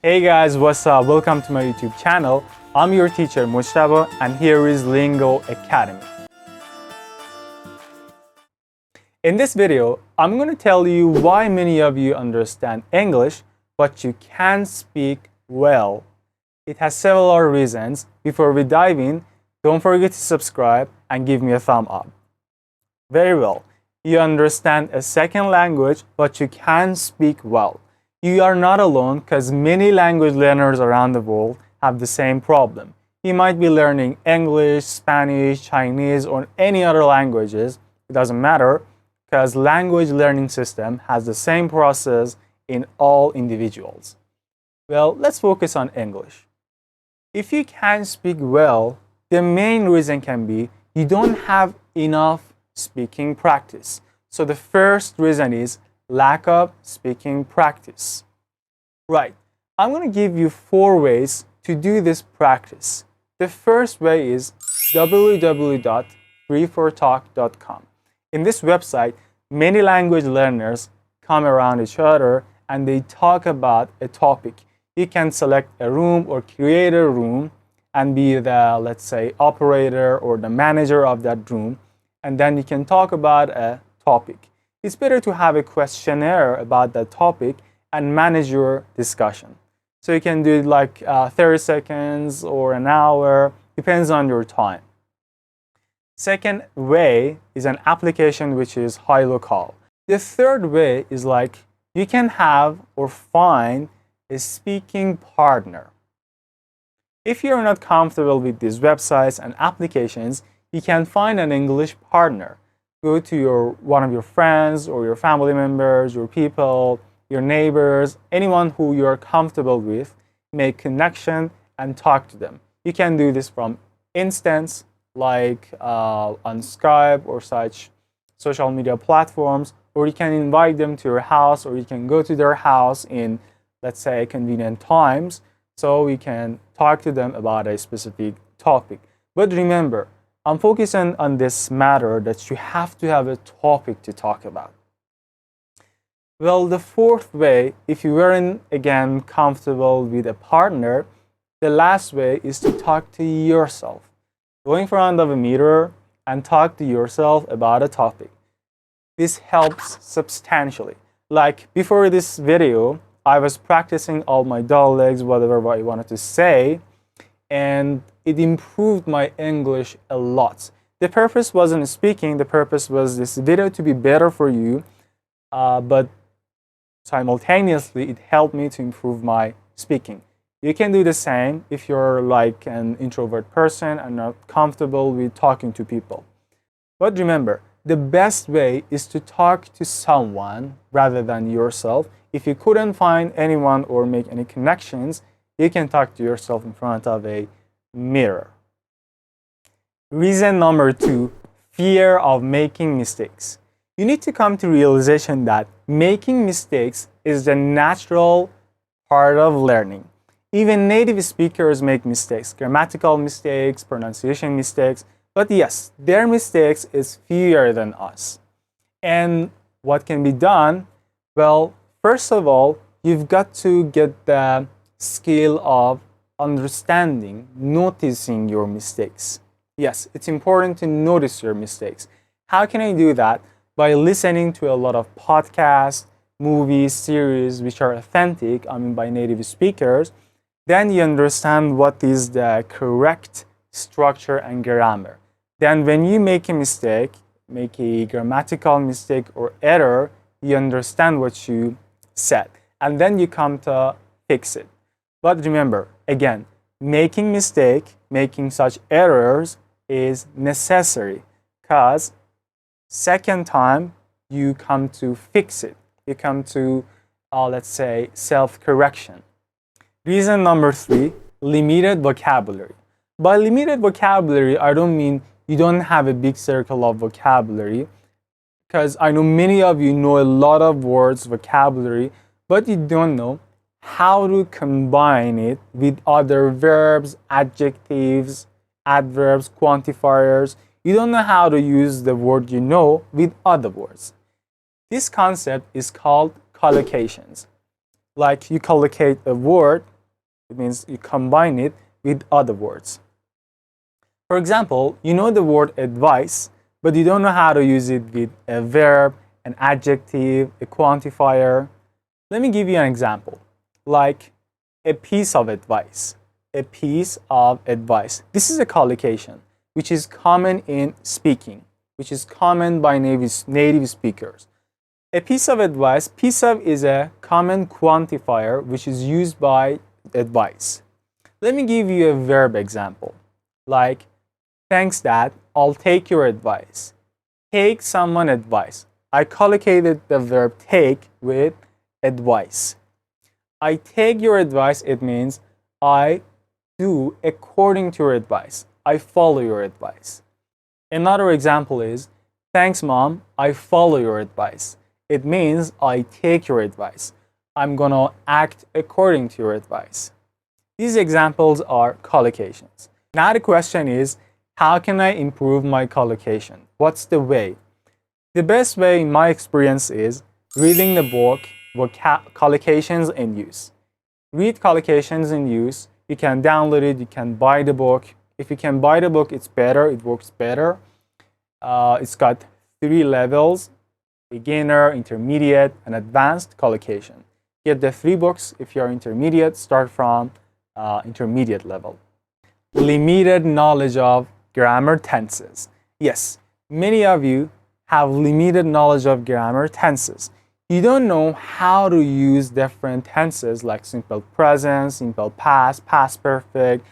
Hey guys, what's up? Welcome to my YouTube channel. I'm your teacher Mojtaba and here is Lingo Academy. In this video, I'm going to tell you why many of you understand English but you can't speak well. It has several reasons. Before we dive in, don't forget to subscribe and give me a thumb up. Very well. You understand a second language but you can't speak well. You are not alone because many language learners around the world have the same problem. You might be learning English, Spanish, Chinese, or any other languages. It doesn't matter because language learning system has the same process in all individuals. Well, let's focus on English. If you can't speak well, the main reason can be you don't have enough speaking practice. So the first reason is lack of speaking practice. Right, I'm going to give you 4 ways to do this practice. The first way is www.freefortalk.com. In this website, many language learners come around each other and they talk about a topic. You can select a room or create a room and be the, let's say, operator or the manager of that room, and then you can talk about a topic. It's better to have a questionnaire about that topic and manage your discussion. So you can do it like 30 seconds or an hour, depends on your time. Second way is an application which is HiLocal. The third way is like you can have or find a speaking partner. If you're not comfortable with these websites and applications, you can find an English partner. Go to one of your friends or your family members, your people, your neighbors, anyone who you're comfortable with, make connection and talk to them. You can do this from instance like on Skype or such social media platforms, or you can invite them to your house, or you can go to their house in, let's say, convenient times, so we can talk to them about a specific topic. But remember, I'm focusing on this matter that you have to have a topic to talk about. Well, the fourth way, if you weren't again comfortable with a partner, the last way is to talk to yourself. Go in front of a mirror and talk to yourself about a topic. This helps substantially. Like before this video, I was practicing all my dialects, whatever I wanted to say, and it improved my English a lot. The purpose wasn't speaking, the purpose was this video to be better for you, but simultaneously it helped me to improve my speaking. You can do the same if you're like an introvert person and not comfortable with talking to people. But remember, the best way is to talk to someone rather than yourself. If you couldn't find anyone or make any connections, you can talk to yourself in front of a mirror. Reason number 2, fear of making mistakes. You need to come to realization that making mistakes is the natural part of learning. Even native speakers make mistakes, grammatical mistakes, pronunciation mistakes, but yes, their mistakes is fewer than us. And what can be done? Well, first of all, you've got to get the skill of understanding, noticing your mistakes. Yes, it's important to notice your mistakes. How can I do that? By listening to a lot of podcasts, movies, series which are authentic, by native speakers. Then you understand what is the correct structure and grammar. Then when you make a mistake, make a grammatical mistake or error, you understand what you said. And then you come to fix it. But remember, again, making such errors is necessary because second time you come to fix it. You come to, let's say, self-correction. Reason number 3, limited vocabulary. By limited vocabulary, I don't mean you don't have a big circle of vocabulary, because I know many of you know a lot of words, vocabulary, but you don't know how to combine it with other verbs, adjectives, adverbs, quantifiers. You don't know how to use the word you know with other words. This concept is called collocations. Like you collocate a word It means you combine it with other words. For example, you know the word advice, but you don't know how to use it with a verb, an adjective, a quantifier. Let me give you an example, like a piece of advice. A piece of advice. This is a collocation, which is common in speaking, which is common by native speakers. A piece of advice, piece of is a common quantifier which is used by advice. Let me give you a verb example, like, thanks dad, I'll take your advice. Take someone advice. I collocated the verb take with advice. I take your advice, it means I do according to your advice. I follow your advice. Another example is, thanks mom, I follow your advice. It means I take your advice. I'm gonna act according to your advice. These examples are collocations. Now the question is, how can I improve my collocation? What's the way? The best way in my experience is reading the book, Collocations in Use. Read Collocations in Use. You can download it, you can buy the book. If you can buy the book, it's better, it works better. It's got 3 levels, beginner, intermediate, and advanced collocation. Get the 3 books. If you're intermediate, start from intermediate level. Limited knowledge of grammar tenses. Yes, many of you have limited knowledge of grammar tenses. You don't know how to use different tenses like simple present, simple past, past perfect,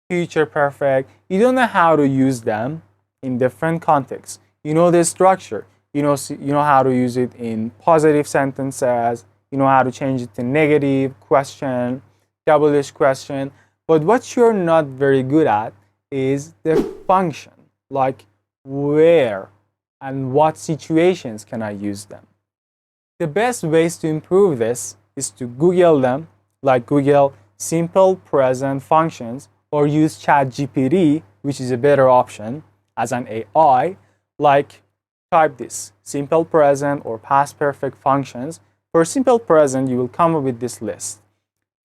future perfect. You don't know how to use them in different contexts. You know the structure. You know how to use it in positive sentences. You know how to change it to negative, question, double-ish question. But what you're not very good at is the function, like where and what situations can I use them. The best ways to improve this is to Google them, like Google simple present functions, or use ChatGPT, which is a better option as an AI, like type this, simple present or past perfect functions. For simple present, you will come up with this list,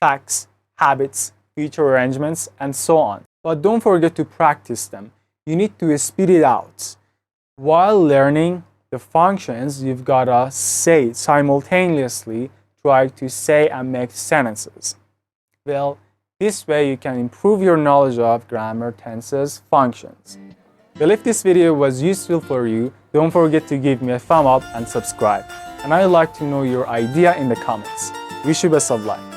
facts, habits, future arrangements, and so on. But don't forget to practice them. You need to spit it out. While learning the functions, you've got to say simultaneously, try to say and make sentences. Well, this way you can improve your knowledge of grammar, tenses, functions. Well, if this video was useful for you, don't forget to give me a thumb up and subscribe. And I'd like to know your idea in the comments. Wish you best of luck.